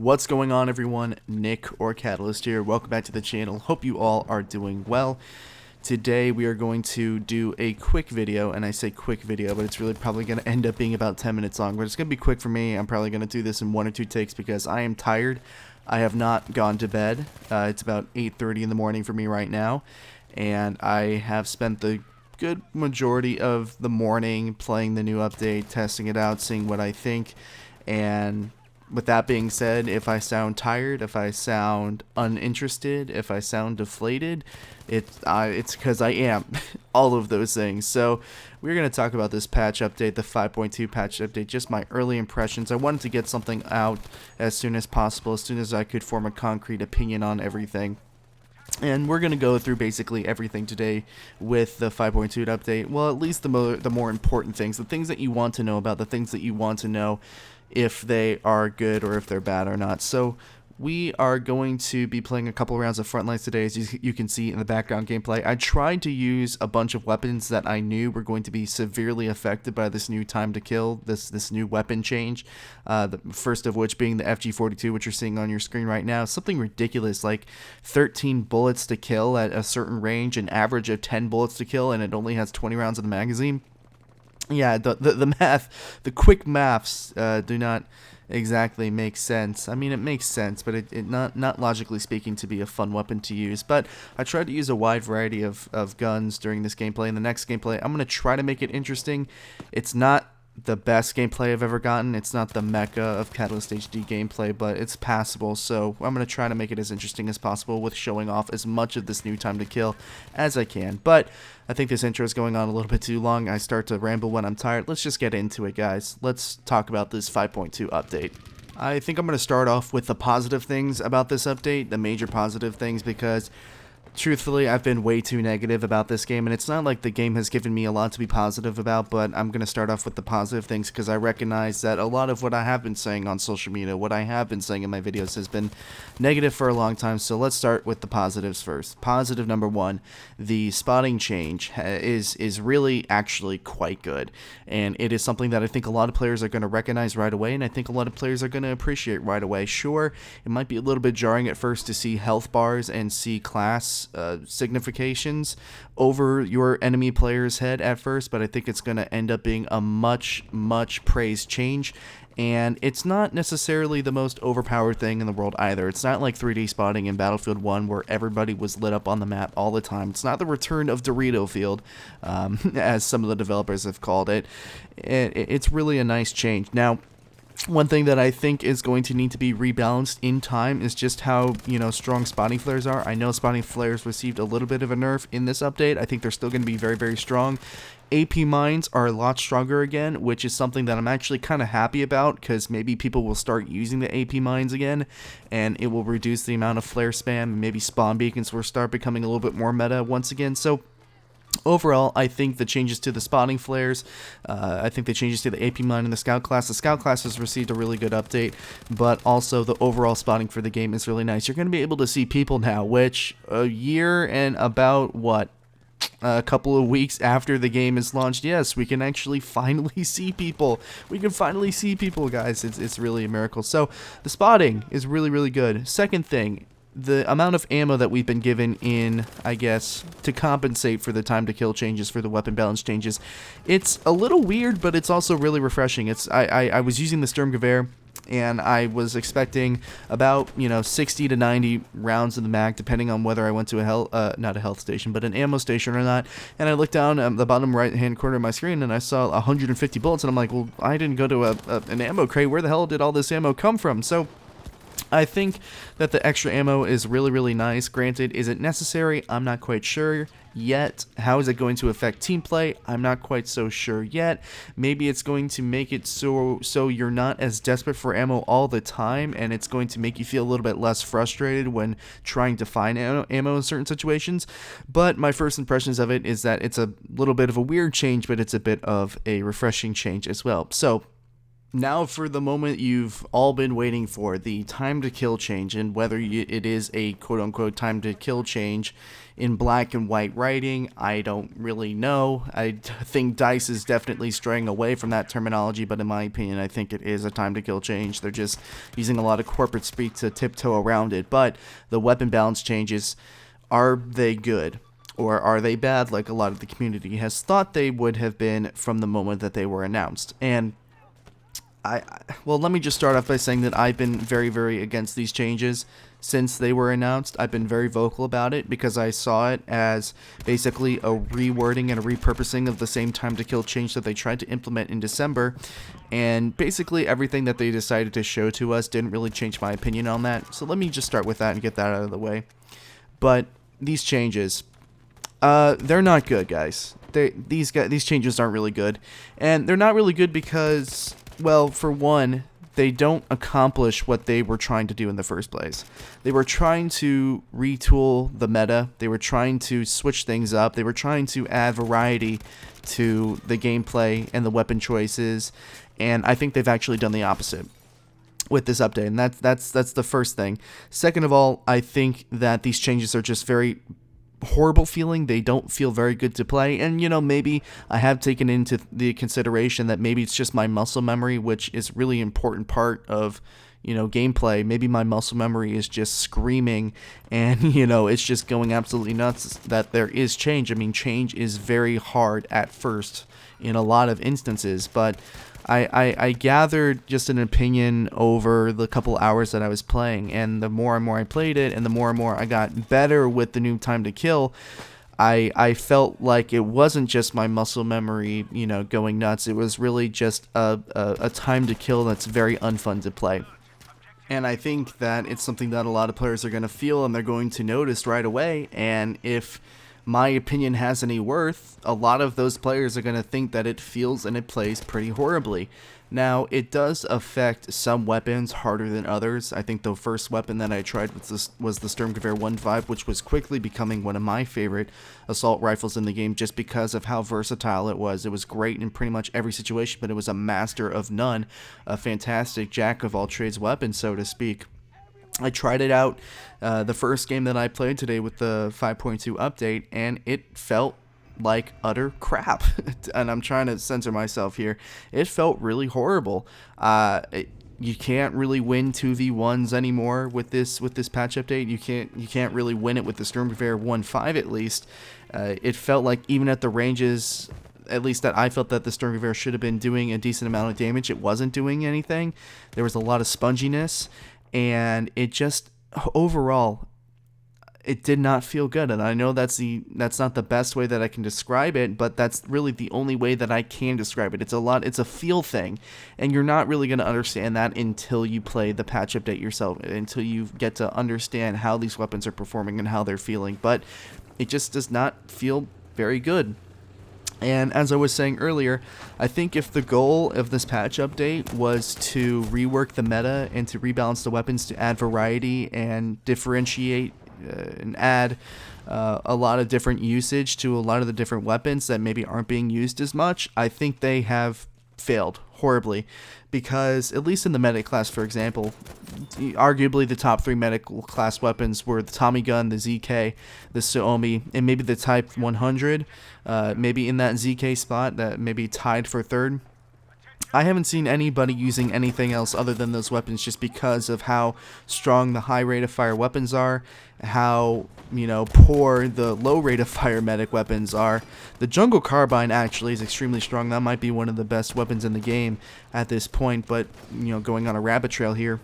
What's going on, everyone? Nick or Catalyst here. Welcome back to the channel. Hope you all are doing well. Today we are going to do a quick video, and I say quick video, but it's really probably going to end up being about 10 minutes long, but it's going to be quick for me. I'm probably going to do this in 1 or 2 takes because I am tired. I have not gone to bed. It's about 8:30 in the morning for me right now, and I have spent the good majority of the morning playing the new update, testing it out, seeing what I think. And with that being said, if I sound tired, if I sound uninterested, if I sound deflated, it's because I am. All of those things. So we're going to talk about this patch update, the 5.2 patch update, just my early impressions. I wanted to get something out as soon as possible, as soon as I could form a concrete opinion on everything. And we're going to go through basically everything today with the 5.2 update. Well, at least the more important things, the things that you want to know about, the things that you want to know if they are good or if they're bad or not. So we are going to be playing a couple rounds of Frontlines today, as you can see in the background gameplay. I tried to use a bunch of weapons that I knew were going to be severely affected by this new time to kill, this new weapon change. The first of which being the FG42, which you're seeing on your screen right now. Something ridiculous, like 13 bullets to kill at a certain range, an average of 10 bullets to kill, and it only has 20 rounds in the magazine. Yeah, the math, the quick maths do not exactly make sense. I mean, it makes sense, but it not logically speaking to be a fun weapon to use. But I tried to use a wide variety of guns during this gameplay. In the next gameplay, I'm going to try to make it interesting. It's not the best gameplay I've ever gotten. It's not the mecca of Catalyst HD gameplay, but it's passable. So I'm going to try to make it as interesting as possible with showing off as much of this new time to kill as I can. But I think this intro is going on a little bit too long. I start to ramble when I'm tired. Let's just get into it, guys. Let's talk about this 5.2 update. I think I'm going to start off with the positive things about this update, the major positive things, because truthfully, I've been way too negative about this game, and it's not like the game has given me a lot to be positive about, but I'm going to start off with the positive things because I recognize that a lot of what I have been saying on social media, what I have been saying in my videos has been negative for a long time, so let's start with the positives first. Positive number 1, the spotting change is really actually quite good, and it is something that I think a lot of players are going to recognize right away, and I think a lot of players are going to appreciate right away. Sure, it might be a little bit jarring at first to see health bars and see class significations over your enemy player's head at first, but I think it's going to end up being a much praised change. And it's not necessarily the most overpowered thing in the world either. It's not like 3D spotting in Battlefield 1 where everybody was lit up on the map all the time. It's not the return of Dorito Field, as some of the developers have called it. It's really a nice change. Now, one thing that I think is going to need to be rebalanced in time is just how, strong spotting flares are. I know spotting flares received a little bit of a nerf in this update. I think they're still going to be very strong. AP mines are a lot stronger again, which is something that I'm actually kind of happy about, because maybe people will start using the AP mines again, and it will reduce the amount of flare spam, and maybe spawn beacons will start becoming a little bit more meta once again. So overall, I think the changes to the spotting flares, I think the changes to the AP mine and the scout class has received a really good update, but also the overall spotting for the game is really nice. You're going to be able to see people now, which a year and about, a couple of weeks after the game is launched, yes, we can actually finally see people. We can finally see people, guys. It's really a miracle. So the spotting is really good. Second thing, the amount of ammo that we've been given in, I guess, to compensate for the time to kill changes, for the weapon balance changes, it's a little weird, but it's also really refreshing. I was using the Sturmgewehr, and I was expecting about 60 to 90 rounds in the mag, depending on whether I went to not a health station, but an ammo station or not. And I looked down at the bottom right hand corner of my screen, and I saw 150 bullets, and I'm like, well, I didn't go to an ammo crate. Where the hell did all this ammo come from? So I think that the extra ammo is really nice. Granted, is it necessary? I'm not quite sure yet. How is it going to affect team play? I'm not quite so sure yet. Maybe it's going to make it so you're not as desperate for ammo all the time, and it's going to make you feel a little bit less frustrated when trying to find ammo in certain situations. But my first impressions of it is that it's a little bit of a weird change, but it's a bit of a refreshing change as well. So Now for the moment you've all been waiting for, the time to kill change, and whether it is a quote-unquote time to kill change in black and white writing, I don't really know. I think DICE is definitely straying away from that terminology, but in my opinion, I think it is a time to kill change. They're just using a lot of corporate speak to tiptoe around it, but the weapon balance changes, are they good? Or are they bad, like a lot of the community has thought they would have been from the moment that they were announced? And well, let me just start off by saying that I've been very, very against these changes since they were announced. I've been very vocal about it because I saw it as basically a rewording and a repurposing of the same time to kill change that they tried to implement in December. And basically everything that they decided to show to us didn't really change my opinion on that. So let me just start with that and get that out of the way. But these changes, they're not good, guys. These changes aren't really good. And they're not really good because, well, for one, they don't accomplish what they were trying to do in the first place. They were trying to retool the meta. They were trying to switch things up. They were trying to add variety to the gameplay and the weapon choices. And I think they've actually done the opposite with this update. And that's the first thing. Second of all, I think that these changes are just very horrible feeling. They don't feel very good to play, and maybe I have taken into the consideration that maybe it's just my muscle memory, which is really important part of gameplay. Maybe my muscle memory is just screaming, and it's just going absolutely nuts that there is change. I mean, change is very hard at first in a lot of instances, but I gathered just an opinion over the couple hours that I was playing, and the more and more I played it, and the more I got better with the new time to kill, I felt like it wasn't just my muscle memory, going nuts. It was really just a time to kill that's very unfun to play. And I think that it's something that a lot of players are going to feel, and they're going to notice right away. And if my opinion has any worth, a lot of those players are going to think that it feels and it plays pretty horribly. Now, it does affect some weapons harder than others. I think the first weapon that I tried was the Sturmgewehr 1.5, which was quickly becoming one of my favorite assault rifles in the game just because of how versatile it was. It was great in pretty much every situation, but it was a master of none, a fantastic jack-of-all-trades weapon, so to speak. I tried it out the first game that I played today with the 5.2 update, and it felt like utter crap. And I'm trying to censor myself here. It felt really horrible. You can't really win 2v1s anymore with this patch update. You can't really win it with the Sturmgewehr 1.5 at least. It felt like even at the ranges, at least that I felt that the Sturmgewehr should have been doing a decent amount of damage, it wasn't doing anything. There was a lot of sponginess, and it just overall, it did not feel good. And I know that's not the best way that I can describe it, but that's really the only way that I can describe it. It's a feel thing, and you're not really going to understand that until you play the patch update yourself, until you get to understand how these weapons are performing and how they're feeling. But it just does not feel very good. And as I was saying earlier, I think if the goal of this patch update was to rework the meta and to rebalance the weapons to add variety and differentiate and add a lot of different usage to a lot of the different weapons that maybe aren't being used as much, I think they have failed horribly, because at least in the medic class, for example, arguably the top 3 medic class weapons were the Tommy gun, the ZK, the Suomi, and maybe the Type 100, maybe in that ZK spot that maybe tied for third. I haven't seen anybody using anything else other than those weapons just because of how strong the high rate of fire weapons are, how, poor the low rate of fire medic weapons are. The jungle carbine actually is extremely strong. That might be one of the best weapons in the game at this point, but, going on a rabbit trail here.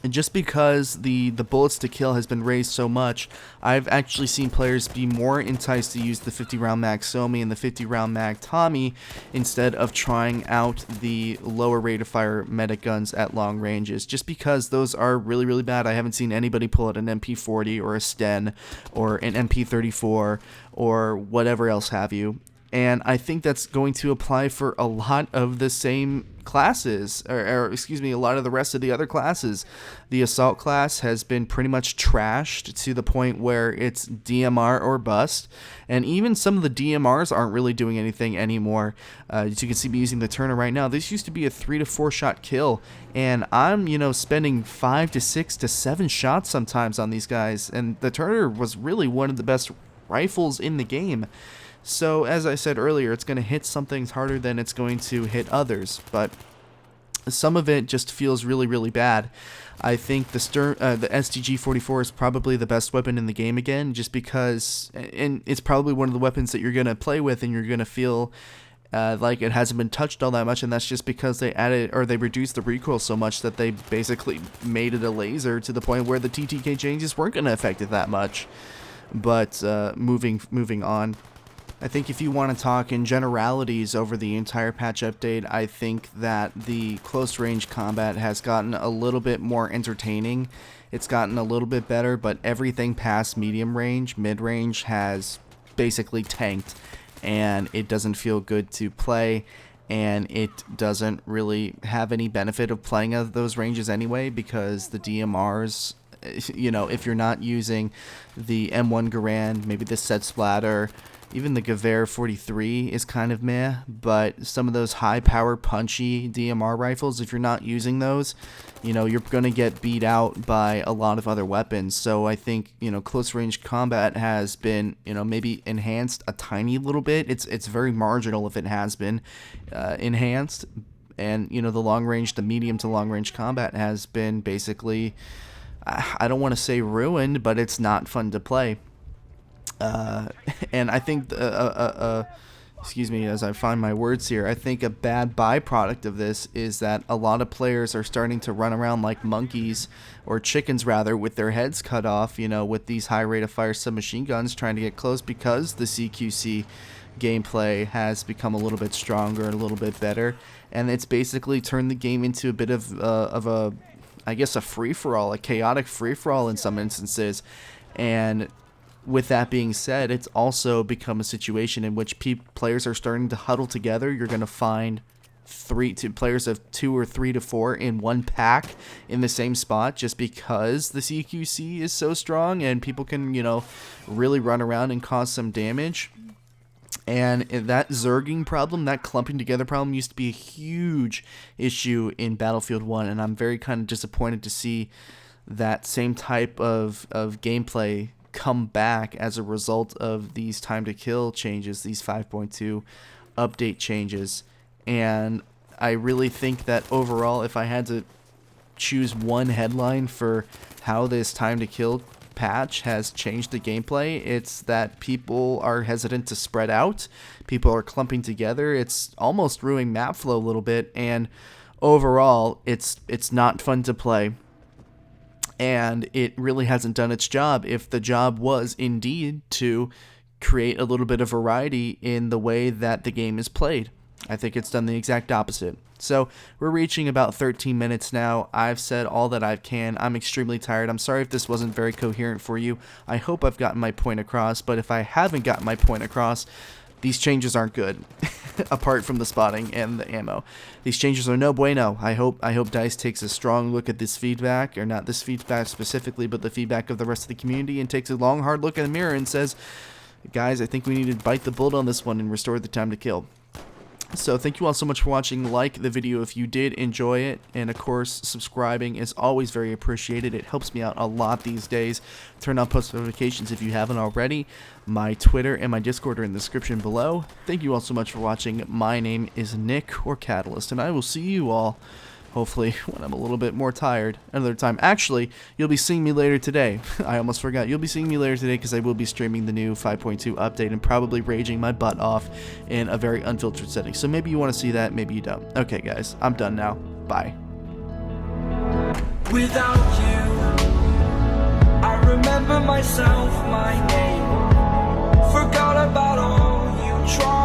And just because the bullets to kill has been raised so much, I've actually seen players be more enticed to use the 50 round mag Somi and the 50 round mag Tommy instead of trying out the lower rate of fire medic guns at long ranges, just because those are really, really bad. I haven't seen anybody pull out an MP40 or a Sten or an MP34 or whatever else have you And I think that's going to apply for a lot of the same classes, or excuse me, a lot of the rest of the other classes. The Assault class has been pretty much trashed to the point where it's DMR or bust. And even some of the DMRs aren't really doing anything anymore. As you can see me using the Turner right now, this used to be a 3 to 4 shot kill. And I'm, spending 5 to 6 to 7 shots sometimes on these guys. And the Turner was really one of the best rifles in the game. So, as I said earlier, it's going to hit some things harder than it's going to hit others, but some of it just feels really, really bad. I think the STG-44 is probably the best weapon in the game again, just because, and it's probably one of the weapons that you're going to play with and you're going to feel like it hasn't been touched all that much, and that's just because they reduced the recoil so much that they basically made it a laser to the point where the TTK changes weren't going to affect it that much. But moving on. I think if you want to talk in generalities over the entire patch update, I think that the close range combat has gotten a little bit more entertaining. It's gotten a little bit better, but everything past medium range, mid range has basically tanked, and it doesn't feel good to play, and it doesn't really have any benefit of playing at those ranges anyway, because the DMRs, if you're not using the M1 Garand, maybe the Set Splatter, even the Gewehr 43 is kind of meh, but some of those high power punchy DMR rifles, if you're not using those, you're going to get beat out by a lot of other weapons. So I think, close range combat has been, maybe enhanced a tiny little bit. It's very marginal if it has been enhanced. And, the medium to long range combat has been basically, I don't want to say ruined, but it's not fun to play. And I think, excuse me as I find my words here, I think a bad byproduct of this is that a lot of players are starting to run around like monkeys, or chickens rather, with their heads cut off, with these high rate of fire submachine guns trying to get close, because the CQC gameplay has become a little bit stronger and a little bit better, and it's basically turned the game into a bit of a, I guess, a free-for-all, a chaotic free-for-all in some instances. And with that being said, it's also become a situation in which players are starting to huddle together. You're going to find players of 2 or 3 to 4 in one pack in the same spot, just because the CQC is so strong and people can, really run around and cause some damage. And that zerging problem, that clumping together problem, used to be a huge issue in Battlefield 1, and I'm very kind of disappointed to see that same type of gameplay come back as a result of these time to kill changes, these 5.2 update changes. And I really think that overall, if I had to choose one headline for how this time to kill patch has changed the gameplay, it's that people are hesitant to spread out, people are clumping together, it's almost ruining map flow a little bit, and overall it's not fun to play. And it really hasn't done its job. If the job was indeed to create a little bit of variety in the way that the game is played, I think it's done the exact opposite. So we're reaching about 13 minutes now. I've said all that I can. I'm extremely tired. I'm sorry if this wasn't very coherent for you. I hope I've gotten my point across, but if I haven't gotten my point across, these changes aren't good, apart from the spotting and the ammo. These changes are no bueno. I hope DICE takes a strong look at this feedback, or not this feedback specifically, but the feedback of the rest of the community, and takes a long, hard look in the mirror and says, guys, I think we need to bite the bullet on this one and restore the time to kill. So thank you all so much for watching. Like the video if you did enjoy it, and of course subscribing is always very appreciated. It helps me out a lot these days. Turn on post notifications if you haven't already. My Twitter and my Discord are in the description below. Thank you all so much for watching. My name is Nick, or Catalyst, and I will see you all hopefully when I'm a little bit more tired another time. Actually, you'll be seeing me later today. I almost forgot. You'll be seeing me later today because I will be streaming the new 5.2 update and probably raging my butt off in a very unfiltered setting. So maybe you want to see that, maybe you don't. Okay, guys, I'm done now. Bye. Without you, I remember myself, my name. Forgot about all you tried.